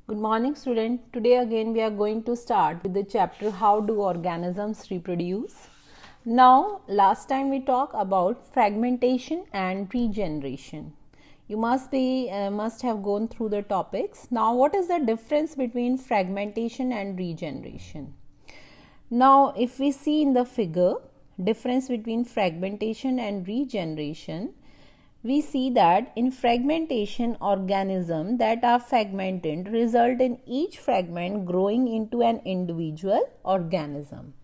Good morning, student. Today again we are going to start with the chapter how do organisms reproduce. Now, last time we talked about fragmentation and regeneration. You must have gone through the topics. Now, what is the difference between fragmentation and regeneration? Now, if we see in the figure, difference between fragmentation and regeneration, we see that in fragmentation, organisms that are fragmented result in each fragment growing into an individual organism.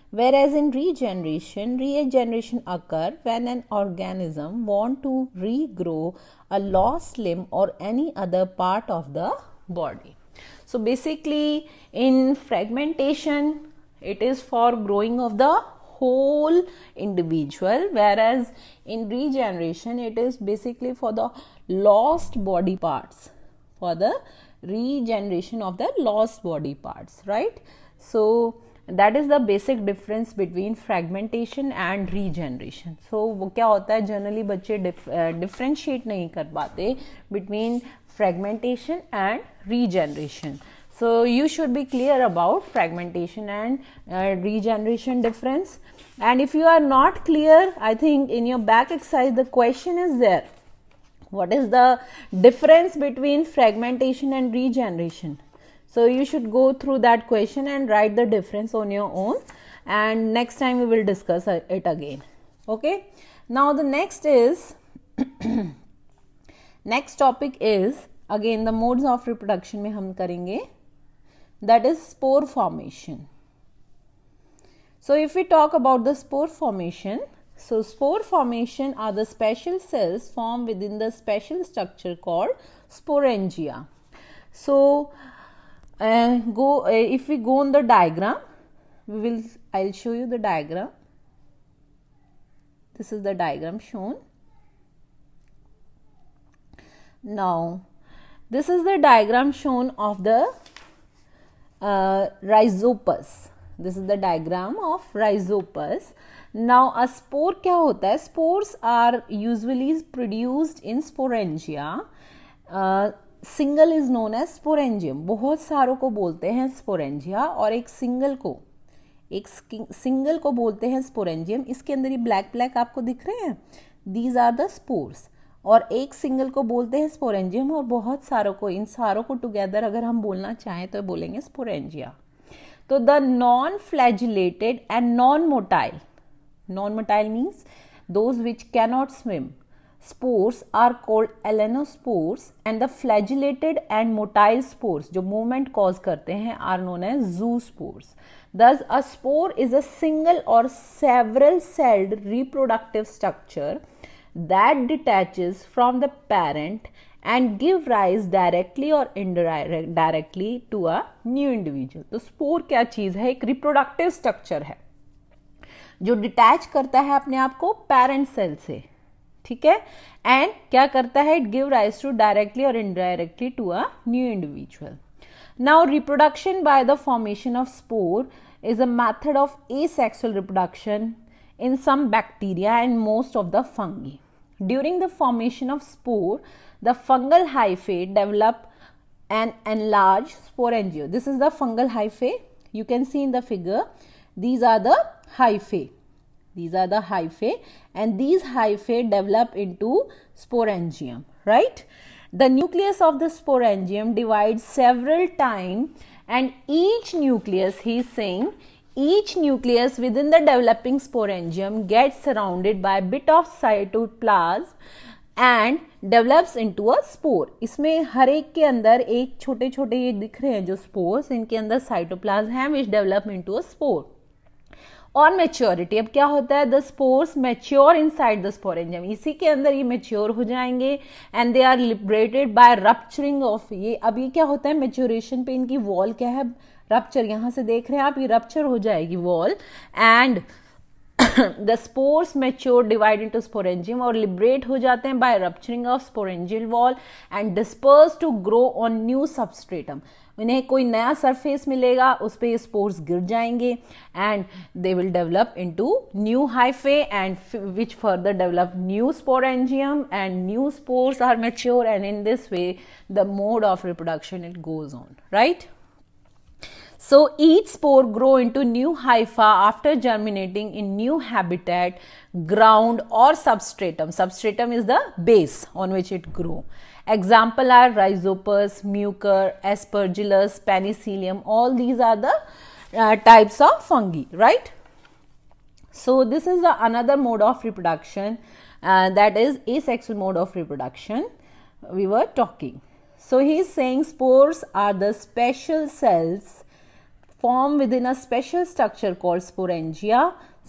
Whereas in regeneration occurs when an organism wants to regrow a lost limb or any other part of the body. So basically in fragmentation, it is for growing of the whole individual, whereas in regeneration it is basically for the lost body parts, for the regeneration of the lost body parts, right? So that is the basic difference between fragmentation and regeneration. So वो क्या होता है, generally बच्चे differentiate नहीं कर पाते between fragmentation and regeneration. So you should be clear about fragmentation and regeneration difference. And if you are not clear, I think in your back exercise the question is there. What is the difference between fragmentation and regeneration? So you should go through that question and write the difference on your own, and next time we will discuss it again. Okay. Now the next is next topic is again the modes of reproduction में हम करेंगे, that is spore formation. So if we talk about the spore formation, so spore formation are the special cells formed within the special structure called sporangia. So if we go on the diagram, I'll show you the diagram. This is the diagram shown. Now this is the diagram shown of the rhizopus. This is the diagram of rhizopus. Now a spore क्या होता है? Spores are usually produced in sporangia. Single is known as sporangium. बहुत सारों को बोलते हैं sporangia और एक सिंगल को बोलते हैं स्पोरेंजियम. इसके अंदर ये ब्लैक ब्लैक आपको दिख रहे हैं, दीज आर द स्पोर्स. और एक सिंगल को बोलते हैं स्पोरेंजियम और बहुत सारों को, इन सारों को टुगेदर अगर हम बोलना चाहें तो बोलेंगे स्पोरेंजिया. तो the non flagellated and non motile means those which cannot swim spores are called elenospores, and the flagellated and motile spores जो movement cause करते हैं are known as zoospores. Thus a spore is a single or several celled reproductive structure that detaches from the parent and give rise directly or indirectly to a new individual. तो spore क्या चीज है? एक reproductive structure है जो detach करता है अपने आप को पेरेंट सेल से, ठीक है, एंड क्या करता है? It give rise to directly और indirectly to a new individual. Now reproduction by the formation of spore is a method of asexual reproduction in some bacteria and most of the fungi. During the formation of spore, the fungal hyphae develop an enlarged sporangio. This is the fungal hyphae. You can see in the figure. These are the hyphae. And these hyphae develop into sporangium, right? The nucleus of the sporangium divides several times, and each nucleus, he is saying, each nucleus within the developing sporangium gets surrounded by a bit of cytoplasm and develops into a spore. इसमें हर एक के अंदर एक छोटे छोटे ये दिख रहे हैं जो spores, इनके अंदर साइटोप्लाज्म है which develop into a spore. और मेच्योरिटी, अब क्या होता है? The spores mature inside the sporangium, इसी के अंदर ये मैच्योर हो जाएंगे and they are liberated by rupturing of ये. अब ये क्या होता है? मैच्योरेशन पे इनकी वॉल क्या है? रप्चर. यहां से देख रहे हैं आप, ये रप्चर हो जाएगी wall, and the spores mature, divide into sporangium और liberate हो जाते हैं by rupturing of sporangial wall and disperse to grow on new substratum. इन्हें कोई नया सरफेस मिलेगा, उस पर ये स्पोर्स गिर जाएंगे and they will develop into new hyphae and which further develop new sporangium and new spores are mature and in this way the mode of reproduction it goes on, right? So each spore grow into new hypha after germinating in new habitat, ground or substratum. Substratum is the base on which it grow. Example are Rhizopus, Mucor, Aspergillus, Penicillium. All these are the types of fungi, right? So this is another mode of reproduction, that is asexual mode of reproduction we were talking. So he is saying spores are the special cells form within a special structure called sporangia.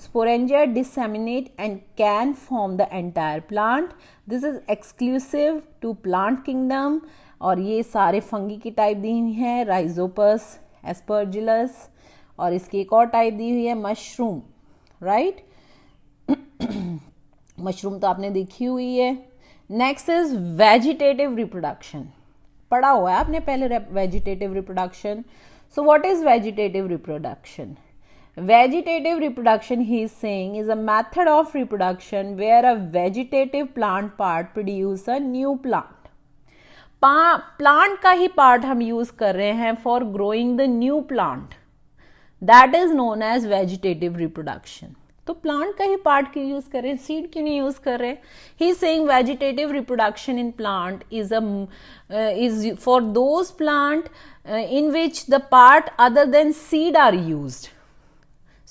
Sporangia disseminate and can form the entire plant. This is exclusive to plant kingdom. और ये सारे fungi की type दी हुई है, Rhizopus, Aspergillus, और इसकी एक और टाइप दी हुई है मशरूम, राइट? मशरूम तो आपने देखी हुई है. Next is vegetative reproduction. पढ़ा हुआ है आपने पहले vegetative reproduction. So what is vegetative reproduction? Vegetative reproduction, he is saying, is a method of reproduction where a vegetative plant part produce a new plant. Plant का ही part हम use कर रहे हैं for growing the new plant. That is known as vegetative reproduction. तो plant का ही part क्यों use कर रहे हैं, सीड क्यों नहीं यूज कर रहे? He is saying vegetative reproduction in plant is for those plant in which the part other than seed are used.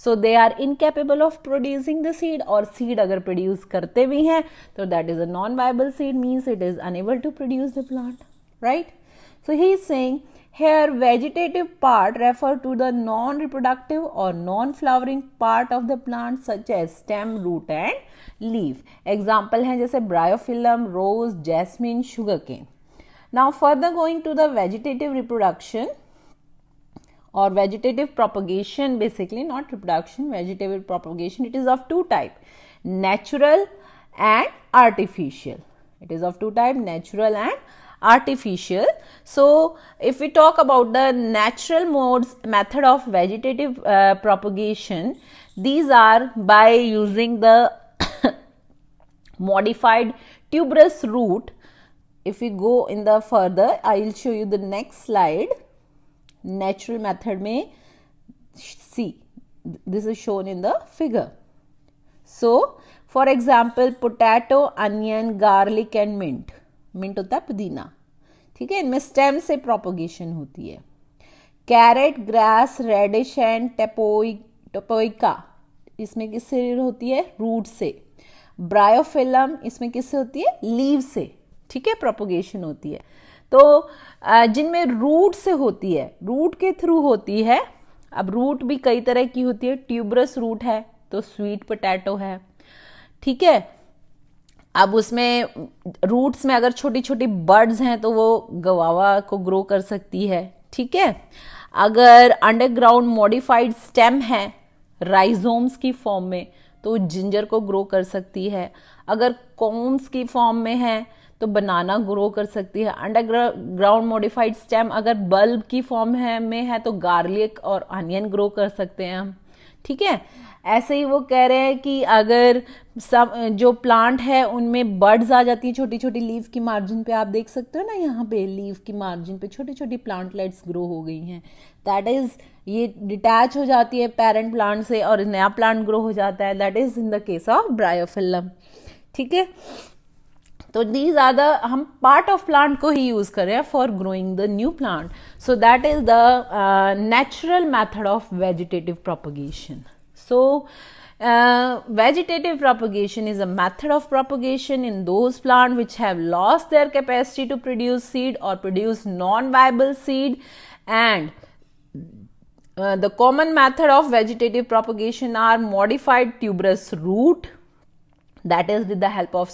So they are incapable of producing the seed, or seed अगर produce करते भी हैं तो that is a non-viable seed, means it is unable to produce the plant, right? So he is saying here vegetative part refer to the non-reproductive or non-flowering part of the plant such as stem, root and leaf. Example हैं जैसे bryophyllum, rose, jasmine, sugarcane. Now further going to the vegetative reproduction or vegetative propagation, basically not reproduction, vegetative propagation, it is of two type, natural and artificial. It is of two type, natural and artificial. So if we talk about the natural method of vegetative propagation, these are by using the modified tuberous root. If we go in the further, I will show you the next slide. Natural method में, see, this is shown in the figure. So, for example, potato, onion, garlic and mint. Mint होता है पुदीना, ठीक है? इनमें stem से propagation होती है. कैरेट, ग्रास, रेडिश एंड टपोइका, इसमें किससे होती है? रूट से. ब्रायोफिलम, इसमें किससे होती है? लीव से, ठीक है? प्रोपोगेशन होती है. तो जिनमें रूट से होती है, रूट के थ्रू होती है. अब रूट भी कई तरह की होती है. ट्यूबरस रूट है तो स्वीट पोटैटो है, ठीक है? अब उसमें रूट्स में अगर छोटी छोटी बर्ड्स हैं तो वो गवावा को ग्रो कर सकती है, ठीक है? अगर अंडरग्राउंड मॉडिफाइड स्टेम है राइजोम्स की फॉर्म में तो जिंजर को ग्रो कर सकती है. अगर कॉम्स की फॉर्म में है तो बनाना ग्रो कर सकती है. अंडरग्राउंड मॉडिफाइड स्टेम अगर बल्ब की फॉर्म में है तो गार्लिक और अनियन ग्रो कर सकते हैं हम, ठीक है? ऐसे ही वो कह रहे हैं कि अगर सब जो प्लांट है उनमें बर्ड्स आ जाती है छोटी छोटी लीफ की मार्जिन पे, आप देख सकते हो ना यहाँ पे लीफ की मार्जिन पे छोटी छोटी प्लांटलेट्स ग्रो हो गई हैं. दैट इज, ये डिटैच हो जाती है पेरेंट प्लांट से और नया प्लांट ग्रो हो जाता है. That is in the case of bryophyllum, ठीक है? तो दीज आर द, हम पार्ट ऑफ प्लांट को ही यूज कर रहे हैं for growing the new plant. So that is the natural method of vegetative propagation. So vegetative propagation is a method of propagation in those plants which have lost their capacity to produce seed or produce non-viable seed, and the common method of vegetative propagation are modified tuberous root, that is with the help of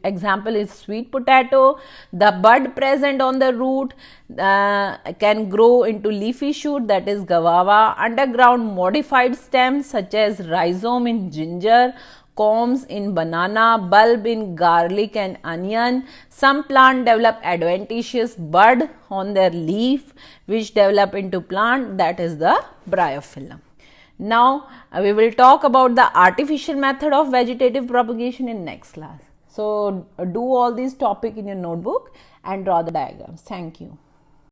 example is sweet potato. The bud present on the root can grow into leafy shoot, that is guava. Underground modified stems such as rhizome in ginger, combs in banana, bulb in garlic and onion. Some plant develop adventitious bud on their leaf which develop into plant, that is the bryophyllum. Now we will talk about the artificial method of vegetative propagation in next class. So do all these topic in your notebook and draw the diagrams. Thank you.